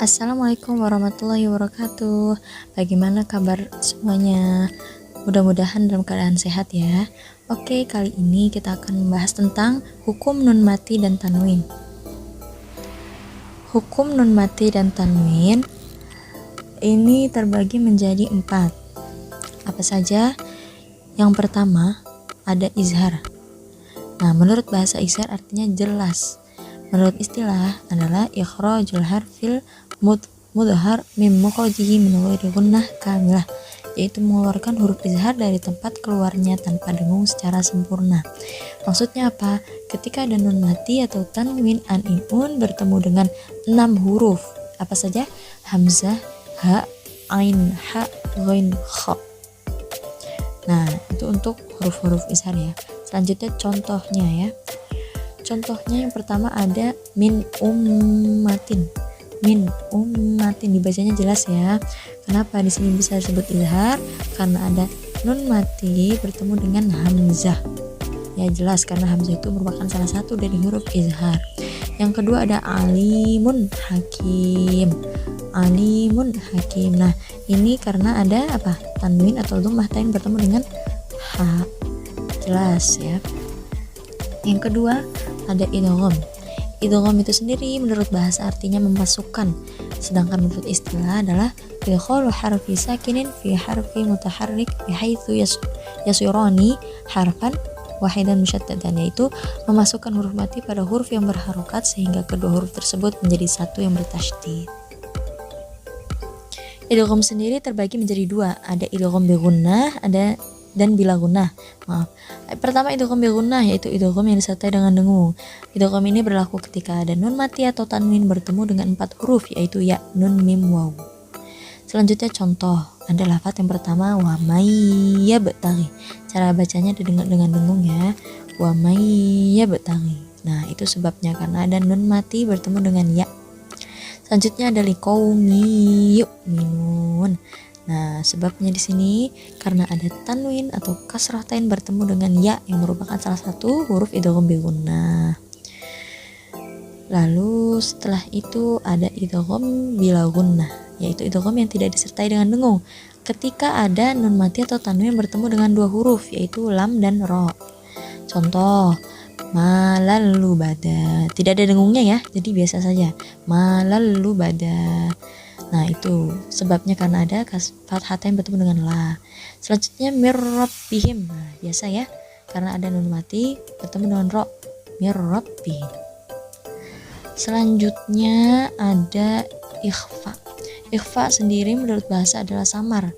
Assalamualaikum warahmatullahi wabarakatuh. Bagaimana kabar semuanya? Mudah-mudahan dalam keadaan sehat ya. Oke, kali ini kita akan membahas tentang hukum nun mati dan tanwin. Hukum nun mati dan tanwin ini terbagi menjadi 4. Apa saja? Yang pertama ada izhar. Nah, menurut bahasa izhar artinya jelas. Menurut istilah adalah ikhrajul harfil mudhar min mukhrajihi min ghairi gunnah kamilah, yaitu mengeluarkan huruf izhar dari tempat keluarnya tanpa dengung secara sempurna. Maksudnya apa? Ketika ada nun mati atau tanwin an-in-un bertemu dengan 6 huruf. Apa saja? Hamzah, ha, ain, ha, ghain, kha. Nah, itu untuk huruf-huruf izhar ya. Selanjutnya contohnya ya. Contohnya yang pertama ada min ummatin. Min ummatin dibacanya jelas ya. Kenapa di sini bisa disebut izhar? Karena ada nun mati bertemu dengan hamzah. Ya jelas karena hamzah itu merupakan salah satu dari huruf izhar. Yang kedua ada alimun hakim. Alimun hakim. Nah, ini karena ada apa? Tanwin atau dhammah tain bertemu dengan ha. Jelas ya. Yang kedua ada idgham. Idgham itu sendiri menurut bahasa artinya memasukkan, sedangkan menurut istilah adalah idkhalu harfi sakinin fi harfi mutaharrik bihaitsu yasirani harfan wahidan musyaddadan, yaitu memasukkan huruf mati pada huruf yang berharokat sehingga kedua huruf tersebut menjadi satu yang bertasydid. Idgham sendiri terbagi menjadi 2, ada idgham bi gunnah, dan bila gunnah. Pertama idgham bi gunnah, yaitu idgham yang disertai dengan dengung. Idgham ini berlaku ketika ada nun mati atau tanwin bertemu dengan 4 huruf, yaitu ya, nun, mim, waw. Selanjutnya contoh, ada lafaz yang pertama wa may yabtaghi. Cara bacanya dengan dengung ya. Wa may yabtaghi. Nah, itu sebabnya karena ada nun mati bertemu dengan ya. Selanjutnya ada liqaumi yu'minun. Nah, sebabnya di sini karena ada tanwin atau kasrah tain bertemu dengan ya yang merupakan salah satu huruf idgham bi gunnah. Lalu setelah itu ada idgham bila gunnah, yaitu idgham yang tidak disertai dengan dengung. Ketika ada nun mati atau tanwin bertemu dengan 2 huruf, yaitu lam dan ro. Contoh, malalu bada. Tidak ada dengungnya ya, jadi biasa saja. Malalu bada. Nah, itu sebabnya karena ada fathatain bertemu dengan la. Selanjutnya mirrabbihim. Nah, biasa ya, karena ada nun mati bertemu dengan ro. Mirrabbihim. Selanjutnya ada ikhfa. Ikhfa sendiri menurut bahasa adalah samar.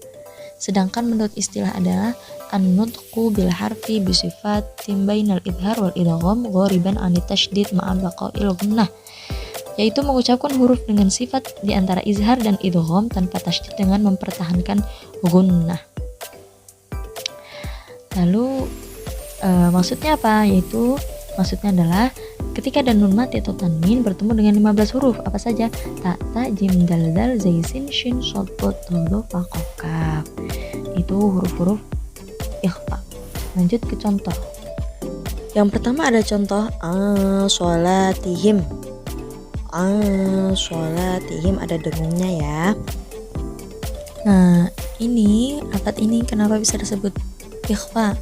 Sedangkan menurut istilah adalah an-nutqu bil harfi bi sifatin bainal idhar wal idgham ghoriban an tasydid ma'a baqa'il gunnah, yaitu mengucapkan huruf dengan sifat di antara izhar dan idgham tanpa tasydid dengan mempertahankan gunnah. Lalu maksudnya apa? Yaitu maksudnya adalah ketika ada nun mati atau tanwin bertemu dengan 15 huruf. Apa saja? Ta, jim, dal, dal, zai, sin, shin, shad, dod, dal, fa, qaf, kaf. Itu huruf-huruf ikhfa. Lanjut ke contoh. Yang pertama ada contoh sholatihim. Sholatihim ada dengungnya ya. Nah, ini lafaz ini kenapa bisa disebut ikhfa?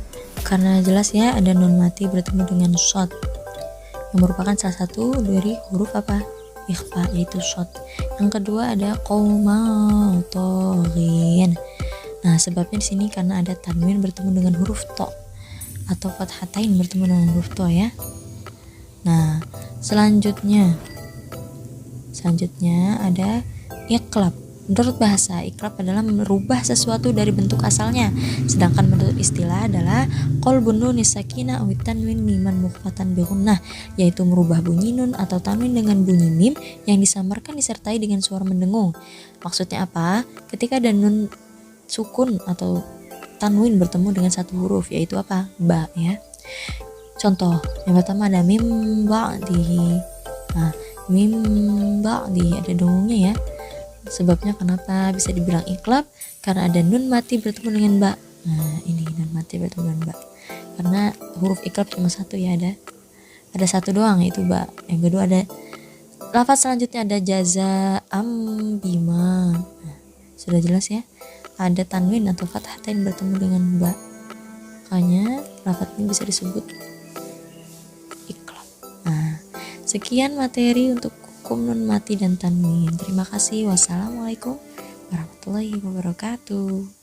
Karena jelas ya ada nun mati bertemu dengan shad yang merupakan salah satu dari huruf apa? Ikhfa, yaitu shad. Yang kedua ada qaumatorin. Nah, sebabnya di sini karena ada tanwin bertemu dengan huruf to atau fathatain bertemu dengan huruf to ya. Nah, selanjutnya ada iqlab. Menurut bahasa, iqlab adalah merubah sesuatu dari bentuk asalnya. Sedangkan menurut istilah adalah qalbun nun sakinah aw tanwin miman mukhfatan bi gunnah, yaitu merubah bunyi nun atau tanwin dengan bunyi mim yang disamarkan disertai dengan suara mendengung. Maksudnya apa? Ketika ada nun sukun atau tanwin bertemu dengan satu huruf, yaitu apa? Ba ya. Contoh, yang pertama ada mim ba'dihi. Nah, mim ba'dihi ada dengungnya ya. Sebabnya kenapa bisa dibilang iqlab? Karena ada nun mati bertemu dengan ba. Nah, ini nun mati bertemu dengan ba. Karena huruf iqlab cuma satu ya, ada satu doang, yaitu ba. Yang kedua ada Lafaz selanjutnya ada jaza bima. Nah, sudah jelas ya, ada tanwin atau fathatain bertemu dengan ba, makanya lafaz ini bisa disebut iqlab. Nah, sekian materi untuk hukum nun mati dan tanwin. Terima kasih. Wassalamualaikum warahmatullahi wabarakatuh.